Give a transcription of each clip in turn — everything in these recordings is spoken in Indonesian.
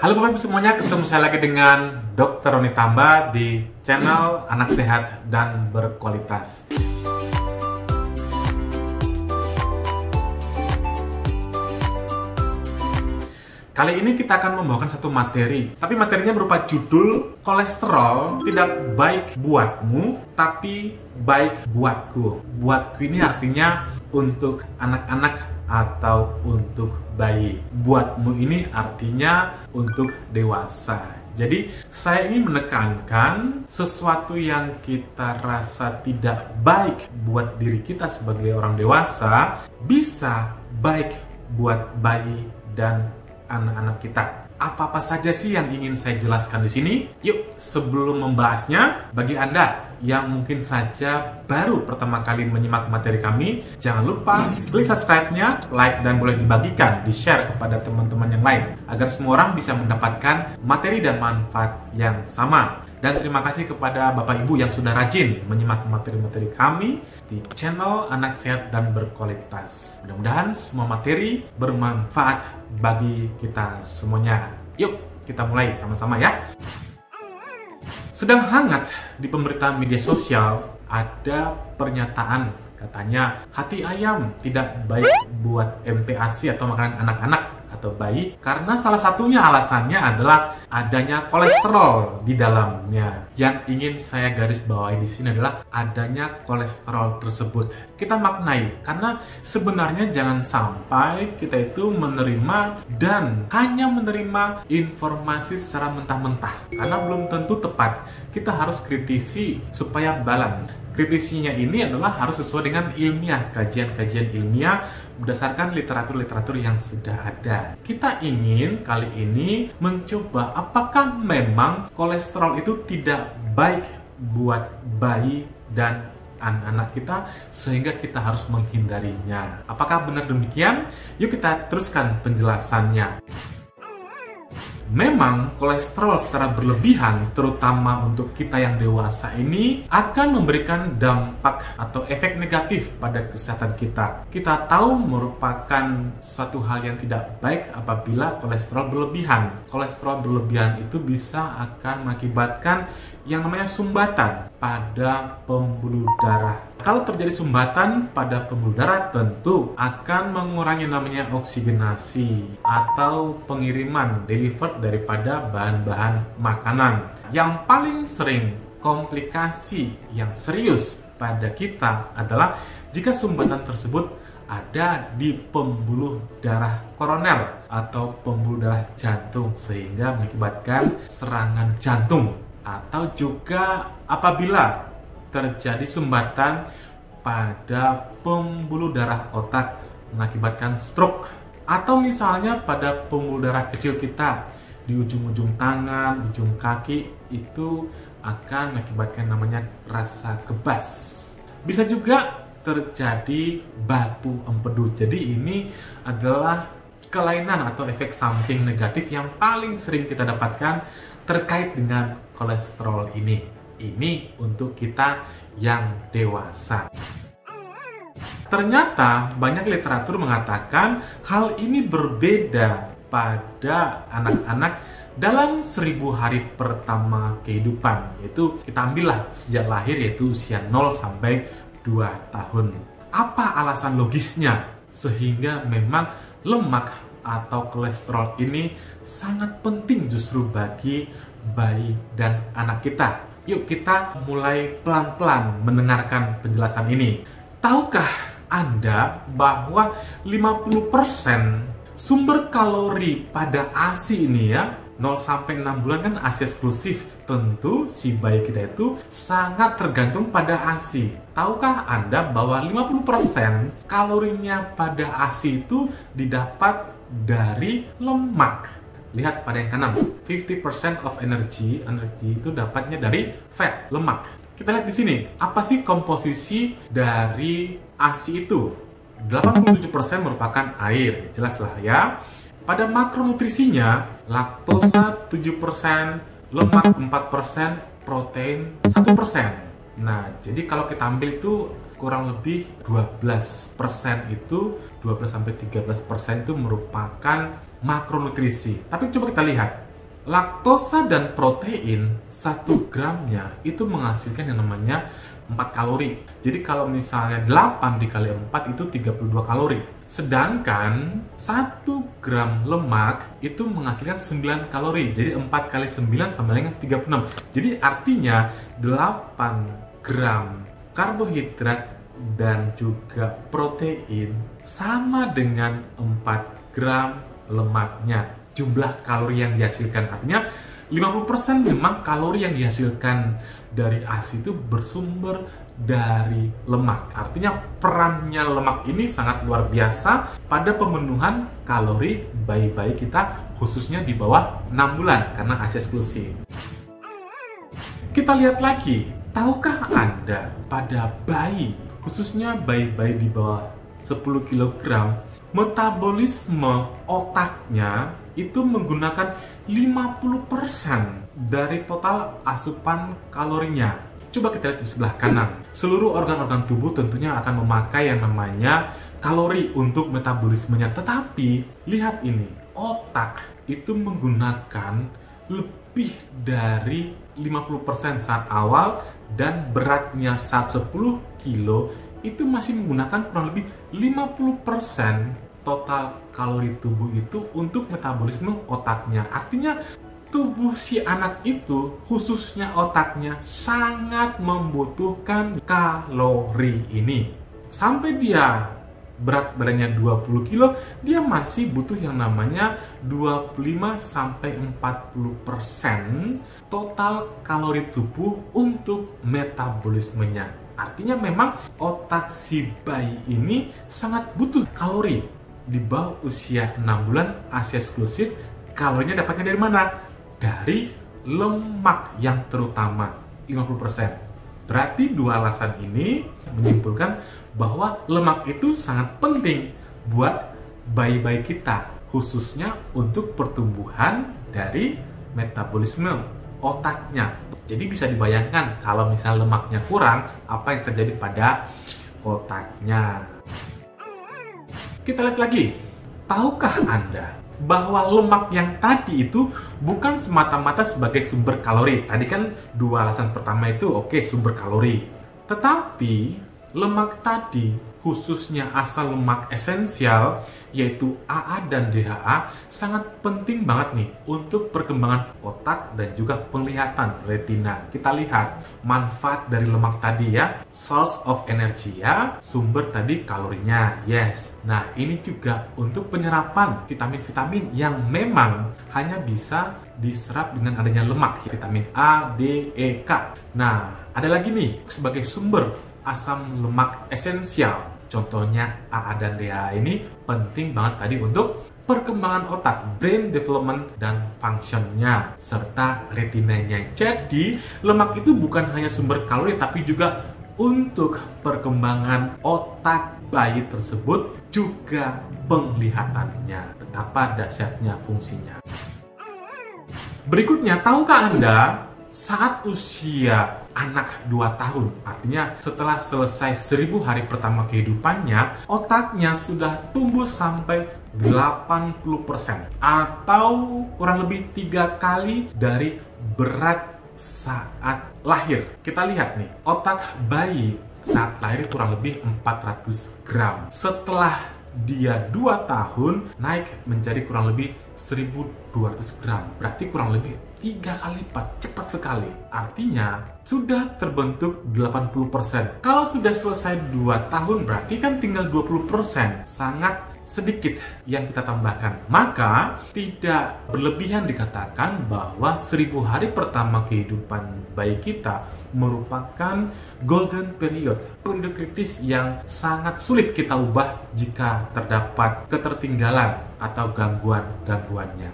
Halo Bapak Ibu semuanya, ketemu saya lagi dengan Dr. Roni Tamba di channel Anak Sehat dan Berkualitas. Kali ini kita akan membawakan satu materi, tapi materinya berupa judul kolesterol tidak baik buatmu, tapi baik buatku. Buatku ini artinya untuk anak-anak atau untuk bayi. Buatmu ini artinya untuk dewasa. Jadi saya ingin menekankan sesuatu yang kita rasa tidak baik buat diri kita sebagai orang dewasa bisa baik buat bayi dan anak-anak kita. Apa-apa saja sih yang ingin saya jelaskan di sini? Yuk, sebelum membahasnya, bagi Anda yang mungkin saja baru pertama kali menyimak materi kami, jangan lupa klik subscribe-nya, like, dan boleh dibagikan, di-share kepada teman-teman yang lain, agar semua orang bisa mendapatkan materi dan manfaat yang sama. Dan terima kasih kepada Bapak Ibu yang sudah rajin menyimak materi-materi kami di channel Anak Sehat dan Berkualitas. Mudah-mudahan semua materi bermanfaat bagi kita semuanya. Yuk, kita mulai sama-sama ya. Sedang hangat di pemberitaan media sosial ada pernyataan katanya hati ayam tidak baik buat MPASI atau makanan anak-anak atau bayi karena salah satunya alasannya adalah adanya kolesterol di dalamnya. Yang ingin saya garis bawahi di sini adalah adanya kolesterol tersebut. Kita maknai karena sebenarnya jangan sampai kita itu menerima dan hanya menerima informasi secara mentah-mentah karena belum tentu tepat. Kita harus kritisi supaya balance. Kritisinya ini adalah harus sesuai dengan ilmiah, kajian-kajian ilmiah berdasarkan literatur-literatur yang sudah ada. Kita ingin kali ini mencoba apakah memang kolesterol itu tidak baik buat bayi dan anak-anak kita sehingga kita harus menghindarinya. Apakah benar demikian? Yuk kita teruskan penjelasannya. Memang kolesterol secara berlebihan, terutama untuk kita yang dewasa ini, akan memberikan dampak atau efek negatif pada kesehatan kita. Kita tahu merupakan suatu hal yang tidak baik apabila kolesterol berlebihan. Kolesterol berlebihan itu bisa akan mengakibatkan yang namanya sumbatan pada pembuluh darah. Kalau terjadi sumbatan pada pembuluh darah, tentu akan mengurangi namanya oksigenasi atau pengiriman delivered daripada bahan-bahan makanan. Yang paling sering komplikasi yang serius pada kita adalah jika sumbatan tersebut ada di pembuluh darah koroner atau pembuluh darah jantung sehingga mengakibatkan serangan jantung. Atau juga apabila terjadi sumbatan pada pembuluh darah otak mengakibatkan stroke. Atau misalnya pada pembuluh darah kecil kita di ujung-ujung tangan, ujung kaki itu akan mengakibatkan namanya rasa kebas. Bisa juga terjadi batu empedu. Jadi ini adalah kelainan atau efek samping negatif yang paling sering kita dapatkan terkait dengan kolesterol ini. Ini untuk kita yang dewasa. Ternyata banyak literatur mengatakan hal ini berbeda pada anak-anak dalam 1000 hari pertama kehidupan. Yaitu kita ambillah sejak lahir, yaitu usia 0 sampai 2 tahun. Apa alasan logisnya sehingga memang lemak atau kolesterol ini sangat penting justru bagi bayi dan anak kita? Yuk kita mulai pelan-pelan mendengarkan penjelasan ini. Tahukah Anda bahwa 50% sumber kalori pada ASI ini ya, 0 sampai 6 bulan kan ASI eksklusif. Tentu si bayi kita itu sangat tergantung pada ASI. Tahukah Anda bahwa 50% kalorinya pada ASI itu didapat dari lemak? Lihat pada yang kanan, 50% of energy itu dapatnya dari fat, lemak. Kita lihat di sini, apa sih komposisi dari ASI itu? 87% merupakan air, jelas lah ya. Pada makronutrisinya, laktosa 7%, lemak 4%, protein 1%. Nah, jadi kalau kita ambil itu kurang lebih 12% itu, 12-13% itu merupakan makronutrisi. Tapi coba kita lihat, Laktosa dan protein 1 gramnya itu menghasilkan yang namanya 4 kalori. Jadi kalau misalnya 8 dikali 4 itu 32 kalori. Sedangkan 1 gram lemak itu menghasilkan 9 kalori. Jadi 4 kali 9 sama dengan 36. Jadi artinya 8 gram karbohidrat dan juga protein sama dengan 4 gram lemaknya. Jumlah kalori yang dihasilkan, artinya 50% memang kalori yang dihasilkan dari ASI itu bersumber dari lemak. Artinya perannya lemak ini sangat luar biasa pada pemenuhan kalori bayi-bayi kita, khususnya di bawah 6 bulan karena ASI eksklusif. Kita lihat lagi, tahukah Anda pada bayi, khususnya bayi-bayi di bawah 10 kg, metabolisme otaknya itu menggunakan 50% dari total asupan kalorinya. Coba kita lihat di sebelah kanan. Seluruh organ-organ tubuh tentunya akan memakai yang namanya kalori untuk metabolismenya. Tetapi, lihat ini, otak itu menggunakan lebih dari 50% saat awal, dan beratnya saat 10 kilo itu masih menggunakan kurang lebih 50% total kalori tubuh itu untuk metabolisme otaknya. Artinya tubuh si anak itu, khususnya otaknya, sangat membutuhkan kalori ini. Sampai dia berat badannya 20 kilo, dia masih butuh yang namanya 25-40% total kalori tubuh untuk metabolismenya. Artinya memang otak si bayi ini sangat butuh kalori. Di bawah usia 6 bulan ASI eksklusif, kalorinya dapatnya dari mana? Dari lemak yang terutama 50%. Berarti dua alasan ini menyimpulkan bahwa lemak itu sangat penting buat bayi-bayi kita, khususnya untuk pertumbuhan dari metabolisme otaknya. Jadi bisa dibayangkan kalau misal lemaknya kurang, apa yang terjadi pada otaknya. Kita lihat lagi, tahukah Anda bahwa lemak yang tadi itu bukan semata-mata sebagai sumber kalori? Tadi kan dua alasan pertama itu oke, sumber kalori. Tetapi lemak tadi, khususnya asal lemak esensial, yaitu AA dan DHA, sangat penting banget nih untuk perkembangan otak dan juga penglihatan retina. Kita lihat manfaat dari lemak tadi ya, source of energy ya, sumber tadi kalorinya, yes. Nah ini juga untuk penyerapan vitamin-vitamin yang memang hanya bisa diserap dengan adanya lemak, vitamin A, D, E, K. Nah ada lagi nih sebagai sumber asam lemak esensial. Contohnya AA dan DHA ini penting banget tadi untuk perkembangan otak, brain development dan functionnya, serta retinanya. Jadi lemak itu bukan hanya sumber kalori tapi juga untuk perkembangan otak bayi tersebut, juga penglihatannya. Betapa dahsyatnya fungsinya. Berikutnya, tahukah Anda saat usia anak 2 tahun, artinya setelah selesai 1000 hari pertama kehidupannya, otaknya sudah tumbuh sampai 80% atau kurang lebih 3 kali dari berat saat lahir. Kita lihat nih, otak bayi saat lahir kurang lebih 400 gram. Setelah dia 2 tahun, naik menjadi kurang lebih 1200 gram. Berarti kurang lebih 3 kali lipat, cepat sekali. Artinya sudah terbentuk 80%. Kalau sudah selesai 2 tahun berarti kan tinggal 20%. Sangat sedikit yang kita tambahkan. Maka tidak berlebihan dikatakan bahwa 1000 hari pertama kehidupan bayi kita merupakan golden period, periode kritis yang sangat sulit kita ubah jika terdapat ketertinggalan atau gangguannya.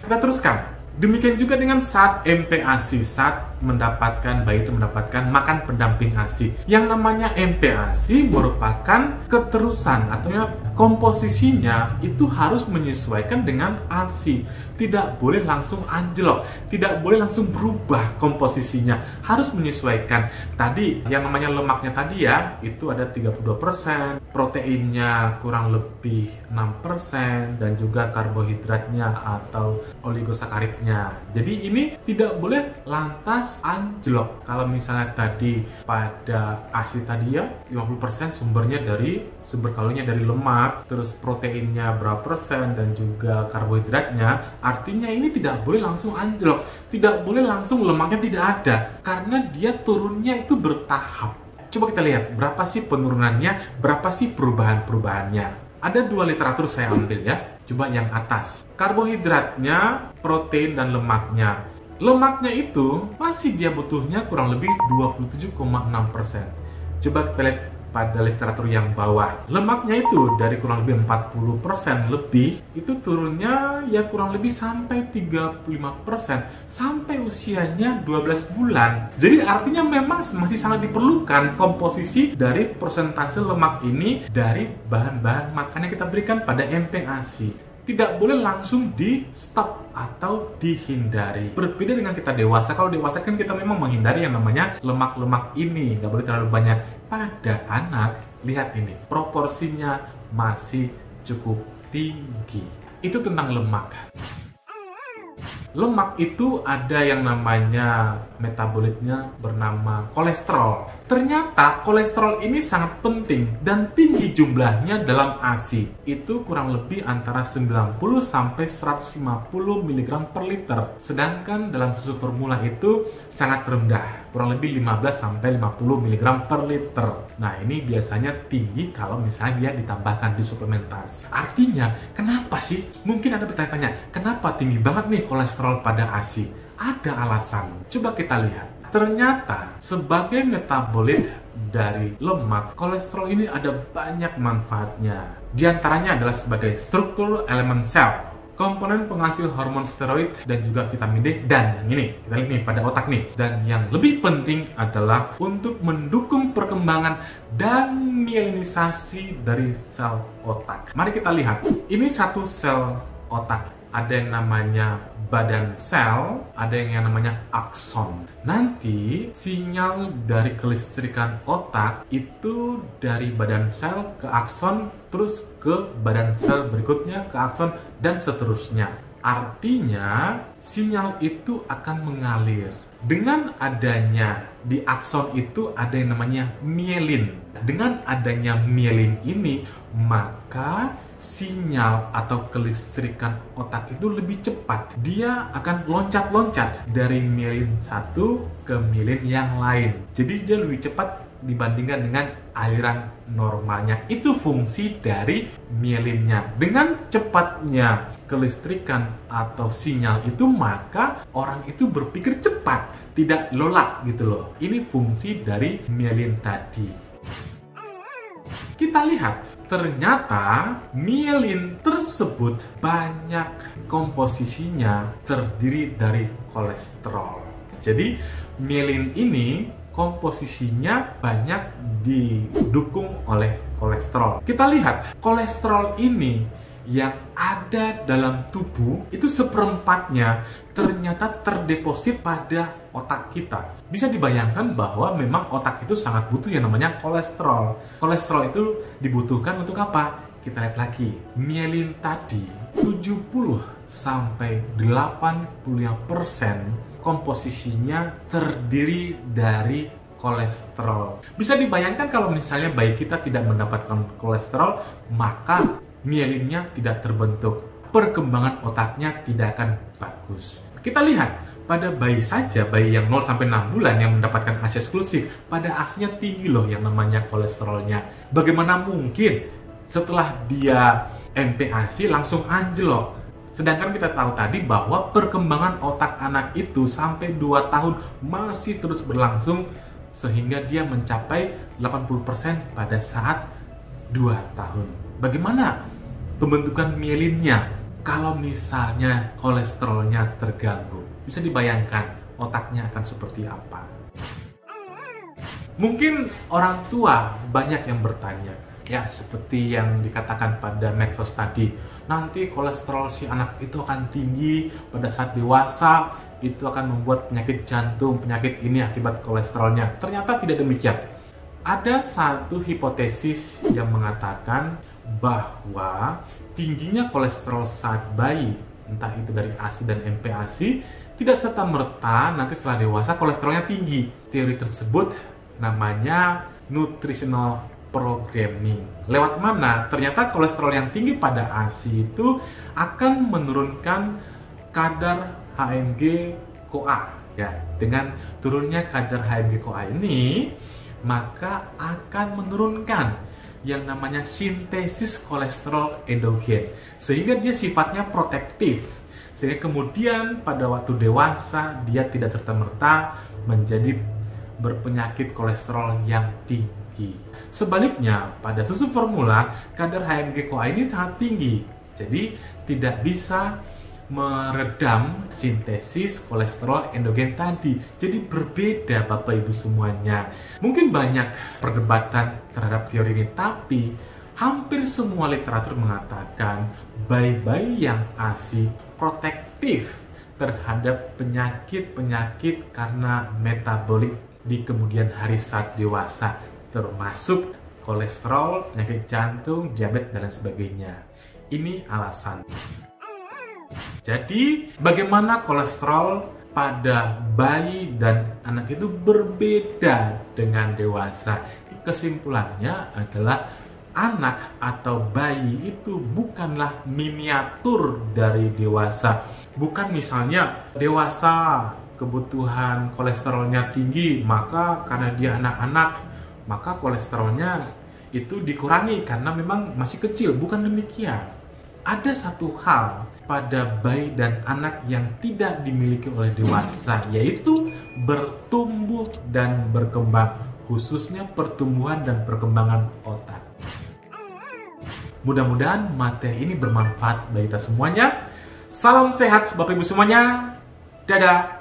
Kita teruskan. Demikian juga dengan saat MPASI, saat bayi itu mendapatkan makan pendamping ASI. Yang namanya MPASI merupakan keterusan atau komposisinya itu harus menyesuaikan dengan ASI. Tidak boleh langsung anjlok, tidak boleh langsung berubah komposisinya, harus menyesuaikan. Tadi yang namanya lemaknya tadi ya, itu ada 32%, proteinnya kurang lebih 6%, dan juga karbohidratnya atau oligosakaridnya. Jadi ini tidak boleh lantas anjlok. Kalau misalnya tadi pada ASI tadi ya, 50% sumber kalorinya dari lemak, terus proteinnya berapa persen, dan juga karbohidratnya. Artinya ini tidak boleh langsung anjlok, tidak boleh langsung lemaknya tidak ada, karena dia turunnya itu bertahap. Coba kita lihat berapa sih penurunannya, berapa sih perubahannya. Ada 2 literatur saya ambil ya. Coba yang atas, karbohidratnya, protein, dan lemaknya. Lemaknya itu masih dia butuhnya kurang lebih 27,6%. Coba kita lihat pada literatur yang bawah, lemaknya itu dari kurang lebih 40% lebih, itu turunnya ya kurang lebih sampai 35% sampai usianya 12 bulan. Jadi artinya memang masih sangat diperlukan komposisi dari persentase lemak ini dari bahan-bahan makan yang kita berikan pada MPASI. Tidak boleh langsung di stop atau dihindari. Berbeda dengan kita dewasa. Kalau dewasa kan kita memang menghindari yang namanya lemak-lemak ini, nggak boleh terlalu banyak. Pada anak, lihat ini, proporsinya masih cukup tinggi. Itu tentang lemak. Lemak itu ada yang namanya metabolitnya bernama kolesterol. Ternyata kolesterol ini sangat penting dan tinggi jumlahnya dalam ASI. Itu kurang lebih antara 90 sampai 150 mg per liter. Sedangkan dalam susu formula itu sangat rendah, kurang lebih 15 sampai 50 mg per liter. Nah, ini biasanya tinggi kalau misalnya dia ditambahkan di suplementasi. Artinya, kenapa sih? Mungkin ada bertanya-tanya, kenapa tinggi banget nih kolesterol pada ASI? Ada alasan. Coba kita lihat. Ternyata sebagai metabolit dari lemak, kolesterol ini ada banyak manfaatnya. Di antaranya adalah sebagai struktur elemen sel, komponen penghasil hormon steroid, dan juga vitamin D. Dan yang ini, kita lihat nih pada otak nih. Dan yang lebih penting adalah untuk mendukung perkembangan dan mielinisasi dari sel otak. Mari kita lihat. Ini satu sel otak. Ada yang namanya badan sel, ada yang namanya akson. Nanti sinyal dari kelistrikan otak itu dari badan sel ke akson, terus ke badan sel berikutnya, ke akson, dan seterusnya. Artinya sinyal itu akan mengalir. Dengan adanya di akson itu ada yang namanya mielin. Dengan adanya mielin ini, maka sinyal atau kelistrikan otak itu lebih cepat. Dia akan loncat-loncat dari mielin satu ke mielin yang lain. Jadi dia lebih cepat dibandingkan dengan aliran normalnya. Itu fungsi dari mielinnya. Dengan cepatnya kelistrikan atau sinyal itu, maka orang itu berpikir cepat, tidak lolak gitu loh. Ini fungsi dari mielin tadi. Kita lihat, ternyata mielin tersebut banyak komposisinya terdiri dari kolesterol. Jadi mielin ini komposisinya banyak didukung oleh kolesterol. Kita lihat, kolesterol ini yang ada dalam tubuh itu seperempatnya ternyata terdeposit pada otak kita. Bisa dibayangkan bahwa memang otak itu sangat butuh yang namanya kolesterol. Kolesterol itu dibutuhkan untuk apa? Kita lihat lagi. Mielin tadi 70 sampai 80% komposisinya terdiri dari kolesterol. Bisa dibayangkan kalau misalnya bayi kita tidak mendapatkan kolesterol, maka mielinnya tidak terbentuk. Perkembangan otaknya tidak akan bagus. Kita lihat, pada bayi saja, bayi yang 0-6 bulan yang mendapatkan ASI eksklusif, pada ASI-nya tinggi loh yang namanya kolesterolnya. Bagaimana mungkin setelah dia MPASI langsung anjlok? Sedangkan kita tahu tadi bahwa perkembangan otak anak itu sampai 2 tahun masih terus berlangsung, sehingga dia mencapai 80% pada saat 2 tahun. Bagaimana pembentukan mielinnya kalau misalnya kolesterolnya terganggu? Bisa dibayangkan otaknya akan seperti apa. Mungkin orang tua banyak yang bertanya, ya seperti yang dikatakan pada medsos tadi, nanti kolesterol si anak itu akan tinggi pada saat dewasa, itu akan membuat penyakit jantung, penyakit ini akibat kolesterolnya. Ternyata tidak demikian. Ada satu hipotesis yang mengatakan bahwa tingginya kolesterol saat bayi, entah itu dari ASI dan MPASI, tidak serta-merta nanti setelah dewasa kolesterolnya tinggi. Teori tersebut namanya nutritional programming. Lewat mana? Ternyata kolesterol yang tinggi pada ASI itu akan menurunkan kadar HMG-CoA. Ya, dengan turunnya kadar HMG-CoA ini, maka akan menurunkan yang namanya sintesis kolesterol endogen, sehingga dia sifatnya protektif, sehingga kemudian pada waktu dewasa dia tidak serta-merta menjadi berpenyakit kolesterol yang tinggi. Sebaliknya, pada susu formula, kadar HMG-CoA ini sangat tinggi, jadi tidak bisa meredam sintesis kolesterol endogen tadi. Jadi berbeda Bapak Ibu semuanya. Mungkin banyak perdebatan terhadap teori ini, tapi hampir semua literatur mengatakan bayi-bayi yang ASI protektif terhadap penyakit-penyakit karena metabolik di kemudian hari saat dewasa, termasuk kolesterol, penyakit jantung, diabetes, dan lain sebagainya. Ini alasan. Jadi, bagaimana kolesterol pada bayi dan anak itu berbeda dengan dewasa? Kesimpulannya adalah anak atau bayi itu bukanlah miniatur dari dewasa. Bukan misalnya dewasa kebutuhan kolesterolnya tinggi, maka karena dia anak-anak, maka kolesterolnya itu dikurangi karena memang masih kecil. Bukan demikian. Ada satu hal pada bayi dan anak yang tidak dimiliki oleh dewasa, yaitu bertumbuh dan berkembang, khususnya pertumbuhan dan perkembangan otak. Mudah-mudahan materi ini bermanfaat bagi kita semuanya. Salam sehat Bapak Ibu semuanya. Dadah.